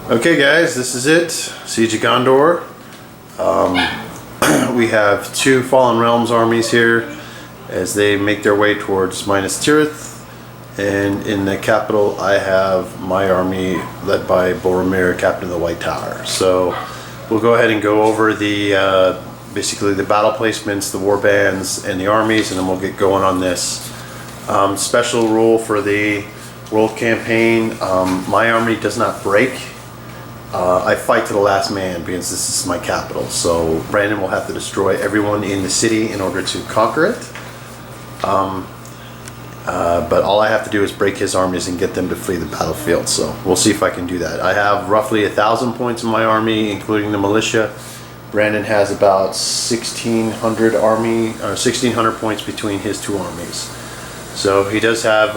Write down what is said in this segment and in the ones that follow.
Okay guys, this is it. Siege of Gondor. We have two Fallen Realms armies here as they make their way towards Minas Tirith. And in the capital I have my army led by Boromir, Captain of the White Tower. So we'll go ahead and go over the basically the battle placements, the war bands, and the armies, and then we'll get going on this. Special rule for the world campaign, my army does not break. I fight to the last man because this is my capital. So Brandon will have to destroy everyone in the city in order to conquer it. But all I have to do is break his armies and get them to flee the battlefield. So we'll see if I can do that. I have roughly 1,000 points in my army, including the militia. Brandon has about 1,600 points between his two armies. So he does have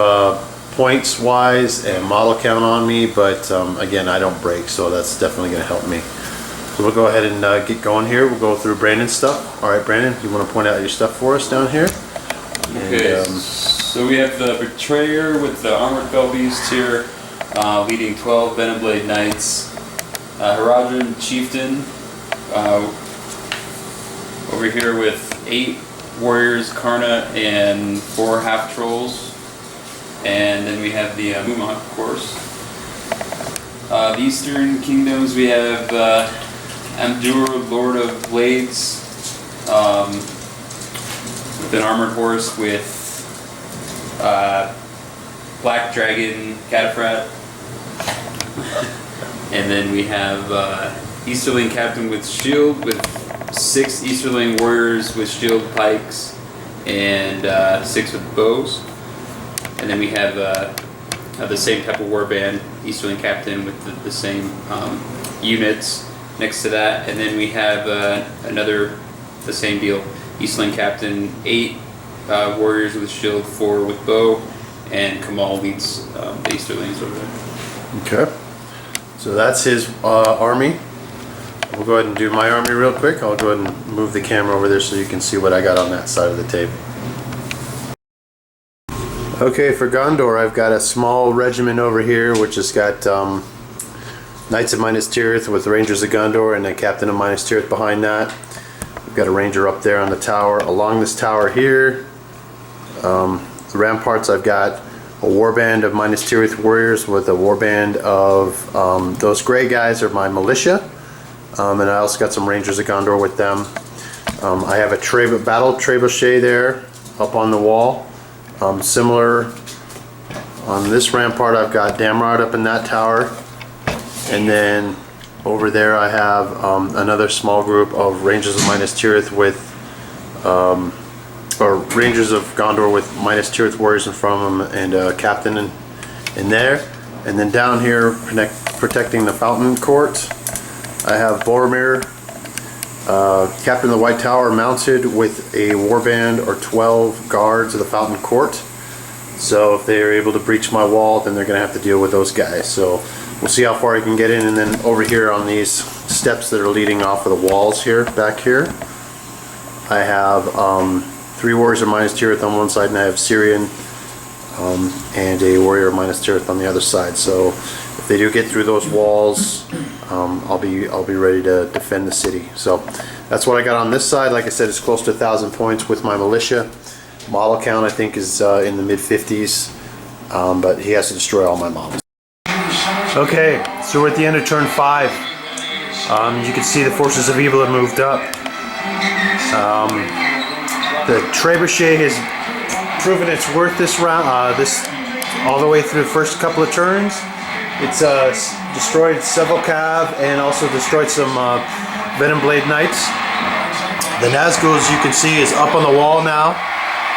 points wise and model count on me, but again, I don't break, so that's definitely going to help me. So we'll go ahead and get going here. We'll go through Brandon's stuff. All right, Brandon, you want to point out your stuff for us down here? Okay, so we have the Betrayer with the Armored Fell Beast here, leading 12 Venomblade Knights. Haradrim Chieftain over here with 8 Warriors, Karna, and 4 Half Trolls. And then we have the Mumak, of course. The Eastern Kingdoms, we have Amdur, Lord of Blades, with an armored horse with Black Dragon, Cataphat. And then we have Easterling Captain with Shield, with 6 Easterling Warriors with Shield, Pikes, and 6 with bows. And then we have the same type of warband, Easterling Captain with the same units next to that. And then we have the same deal, Easterling Captain, 8 warriors with shield, 4 with bow, and Kamal leads the Easterlings over there. Okay, so that's his army. We'll go ahead and do my army real quick. I'll go ahead and move the camera over there so you can see what I got on that side of the table. Okay, for Gondor, I've got a small regiment over here, which has got Knights of Minas Tirith with Rangers of Gondor and a Captain of Minas Tirith behind that. We've got a Ranger up there on the tower. Along this tower here, the ramparts, I've got a warband of Minas Tirith warriors with a warband of those gray guys are my militia. And I also got some Rangers of Gondor with them. I have a battle trebuchet there up on the wall. Similar on this rampart, I've got Damrod up in that tower, and then over there I have another small group of Rangers of Minas Tirith with, or Rangers of Gondor with Minas Tirith warriors in front of them and a captain in there. And then down here, protecting the Fountain Court, I have Boromir, Captain of the White Tower, mounted with a warband or 12 guards of the Fountain Court. So if they are able to breach my wall, then they're going to have to deal with those guys. So we'll see how far I can get in. And then over here on these steps that are leading off of the walls here, back here, I have 3 warriors of Minas Tirith on one side, and I have Syrian and a warrior of Minas Tirith on the other side. So if they do get through those walls, I'll be ready to defend the city. So that's what I got on this side. Like I said, it's close to 1,000 points with my militia. Model count I think is in the mid-50s, but he has to destroy all my models. Okay, so we're at the end of turn 5. You can see the forces of evil have moved up. The trebuchet has proven its worth this round, all the way through the first couple of turns. It's destroyed several cav and also destroyed some Venomblade Knights. The Nazgul, as you can see, is up on the wall now.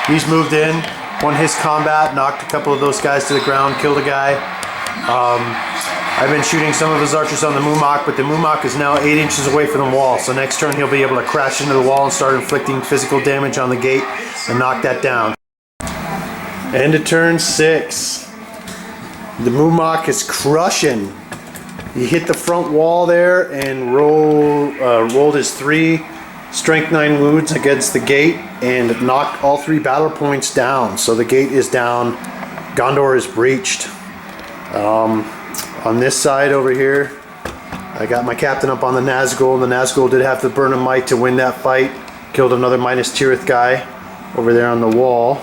He's moved in, won his combat, knocked a couple of those guys to the ground, killed a guy. I've been shooting some of his archers on the Mumak, but the Mumak is now 8 inches away from the wall. So next turn he'll be able to crash into the wall and start inflicting physical damage on the gate and knock that down. End of turn 6. The Mumak is crushing. He hit the front wall there and rolled his 3 strength 9 wounds against the gate and knocked all 3 battle points down. So the gate is down. Gondor is breached. On this side over here, I got my captain up on the Nazgul, and the Nazgul did have to burn a might to win that fight. Killed another Minas Tirith guy over there on the wall.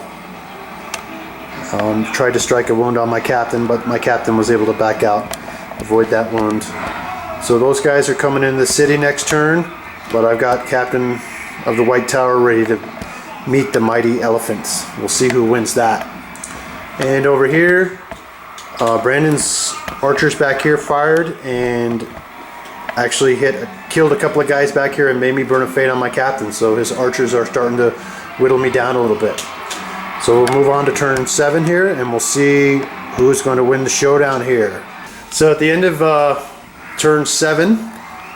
Tried to strike a wound on my captain, but my captain was able to back out, avoid that wound. So those guys are coming in the city next turn, but I've got Captain of the White Tower ready to meet the mighty elephants. We'll see who wins that. And over here, Brandon's archers back here fired and actually killed a couple of guys back here and made me burn a fate on my captain. So his archers are starting to whittle me down a little bit. So we'll move on to turn 7 here, and we'll see who's going to win the showdown here. So at the end of turn 7,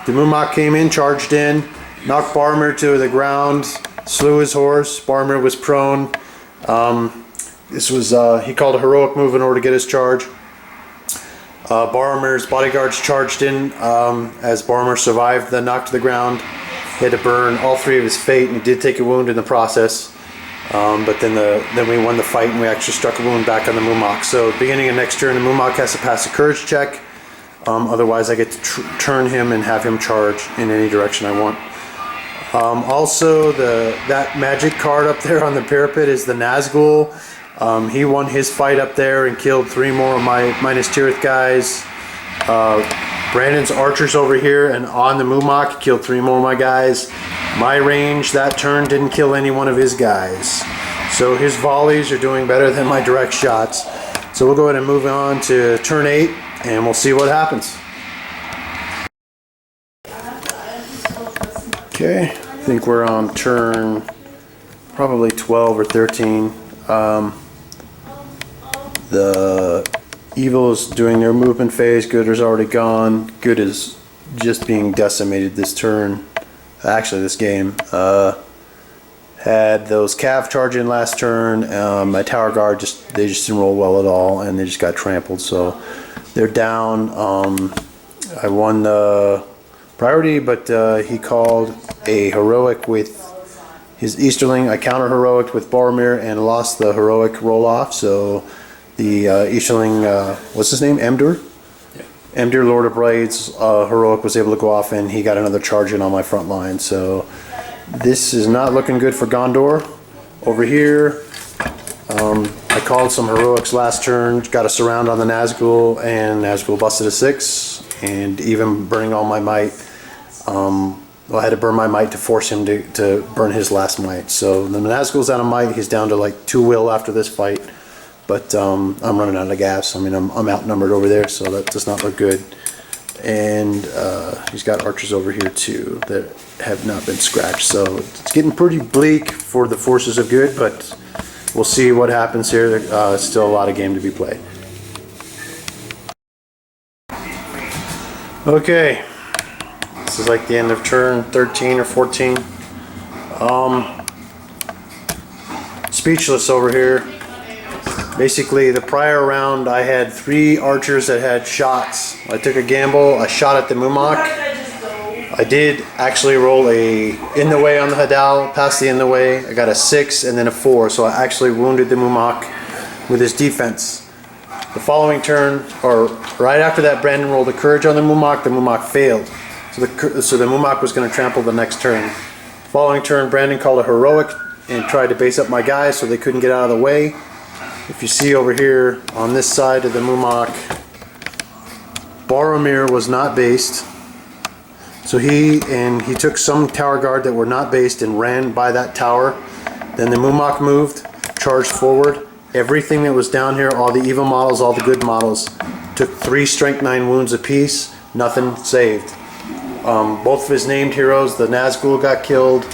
the Mumak came in, charged in, knocked Boromir to the ground, slew his horse. Boromir was prone. This was he called a heroic move in order to get his charge. Boromir's bodyguards charged in as Boromir survived the knock to the ground. He had to burn all 3 of his fate, and he did take a wound in the process. But then we won the fight, and we actually struck a wound back on the Mumak. So beginning of next turn, the Mumak has to pass a courage check. Otherwise, I get to turn him and have him charge in any direction I want. Also, that magic card up there on the parapet is the Nazgul. He won his fight up there and killed 3 more of my Minas Tirith guys. Brandon's archers over here and on the Mumak killed 3 more of my guys. My range that turn didn't kill any one of his guys. So his volleys are doing better than my direct shots. So we'll go ahead and move on to turn 8 and we'll see what happens. Okay, I think we're on turn probably 12 or 13. The evil is doing their movement phase. Good is already gone. Good is just being decimated this turn. Actually, this game. Had those cav charge in last turn. My tower guard they just didn't roll well at all, and they just got trampled. So they're down. I won the priority, but he called a heroic with his Easterling. I counter heroic with Boromir and lost the heroic roll off. So the Easterling, what's his name? Emdur? Yeah. Emdur, Lord of Blades, heroic was able to go off, and he got another charge in on my front line. So this is not looking good for Gondor. Over here, I called some heroics last turn, got a surround on the Nazgul, and Nazgul busted a 6, and even burning all my might. I had to burn my might to force him to burn his last might. So the Nazgul's out of might. He's down to like 2 will after this fight. But I'm running out of gas. I mean, I'm outnumbered over there, so that does not look good. And he's got archers over here too that have not been scratched. So it's getting pretty bleak for the forces of good, but we'll see what happens here. Still a lot of game to be played. Okay, this is like the end of turn 13 or 14. Speechless over here. Basically, the prior round I had 3 archers that had shots. I took a gamble, I shot at the Mumak. I did actually roll a in the way on the Hadal, past the in the way. I got a 6 and then a 4, so I actually wounded the Mumak with his defense. The following turn, or right after that, Brandon rolled a courage on the Mumak failed. So the Mumak was going to trample the next turn. Following turn, Brandon called a heroic and tried to base up my guys so they couldn't get out of the way. If you see over here on this side of the Mumak, Boromir was not based. So he took some tower guard that were not based and ran by that tower. Then the Mumak moved, charged forward. Everything that was down here, all the evil models, all the good models, took 3 strength 9 wounds apiece. Nothing saved. Both of his named heroes, the Nazgul got killed.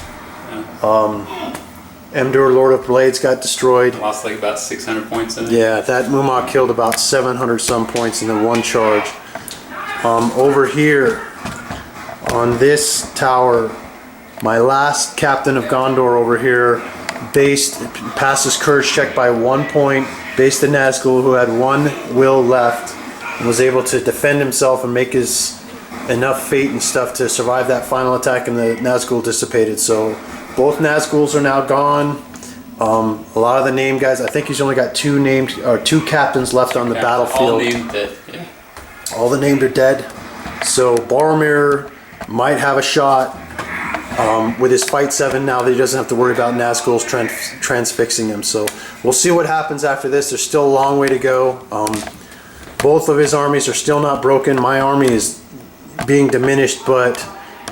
Emdur, Lord of Blades, got destroyed. Lost like about 600 points in it. Yeah, that Mumak killed about 700 some points in the one charge. Over here, on this tower, my last captain of Gondor over here passed his courage check by 1 point, based the Nazgul, who had 1 will left, and was able to defend himself and make his enough fate and stuff to survive that final attack, and the Nazgul dissipated. So both Nazguls are now gone. A lot of the named guys, I think he's only got 2 captains left on the battlefield. All named dead. Yeah. All the named are dead. So Boromir might have a shot with his fight 7 now that he doesn't have to worry about Nazgul's transfixing him. So we'll see what happens after this. There's still a long way to go. Both of his armies are still not broken. My army is being diminished, but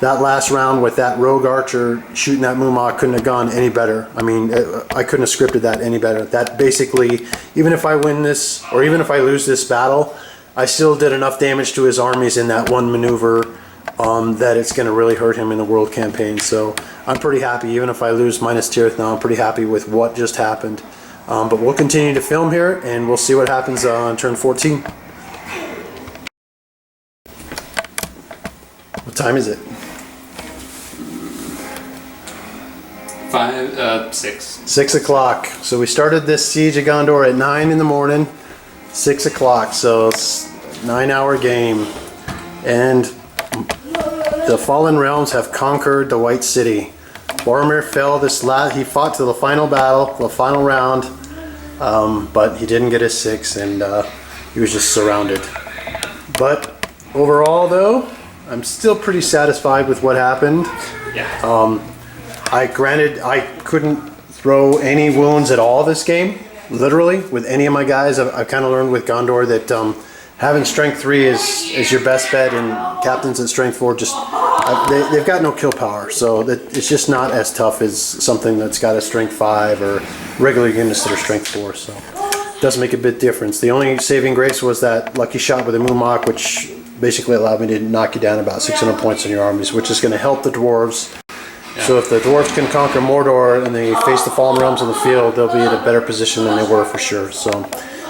that last round with that rogue archer shooting that Mumak couldn't have gone any better. I mean, I couldn't have scripted that any better. That basically, even if I win this, or even if I lose this battle, I still did enough damage to his armies in that one maneuver that it's going to really hurt him in the world campaign. So I'm pretty happy. Even if I lose Minas Tirith now, I'm pretty happy with what just happened. But we'll continue to film here, and we'll see what happens on turn 14. What time is it? 6. 6 o'clock. So we started this siege of Gondor at 9 in the morning. 6 o'clock. So it's a 9-hour game. And the Fallen Realms have conquered the White City. Boromir fell he fought to the final battle, the final round, but he didn't get his 6, and he was just surrounded. But overall, though, I'm still pretty satisfied with what happened. Yeah. Granted, I couldn't throw any wounds at all this game, literally, with any of my guys. I've kind of learned with Gondor that having strength 3 is your best bet, and captains at strength 4 just they've got no kill power, so that it's just not as tough as something that's got a strength 5 or regular units that are strength 4. So it does make a bit difference. The only saving grace was that lucky shot with a Mumak, which basically allowed me to knock you down about 600 points on your armies, which is going to help the dwarves. So if the dwarves can conquer Mordor and they face the Fallen Realms in the field, they'll be in a better position than they were for sure. So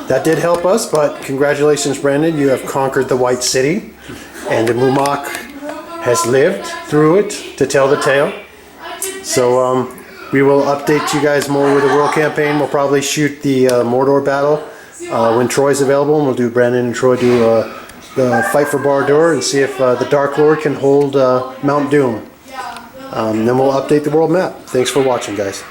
that did help us, but congratulations, Brandon. You have conquered the White City, and the Mumak has lived through it to tell the tale. So we will update you guys more with the world campaign. We'll probably shoot the Mordor battle when Troy's available, and we'll do Brandon and Troy do the fight for Barad-dûr and see if the Dark Lord can hold Mount Doom. Then we'll update the world map. Thanks for watching, guys.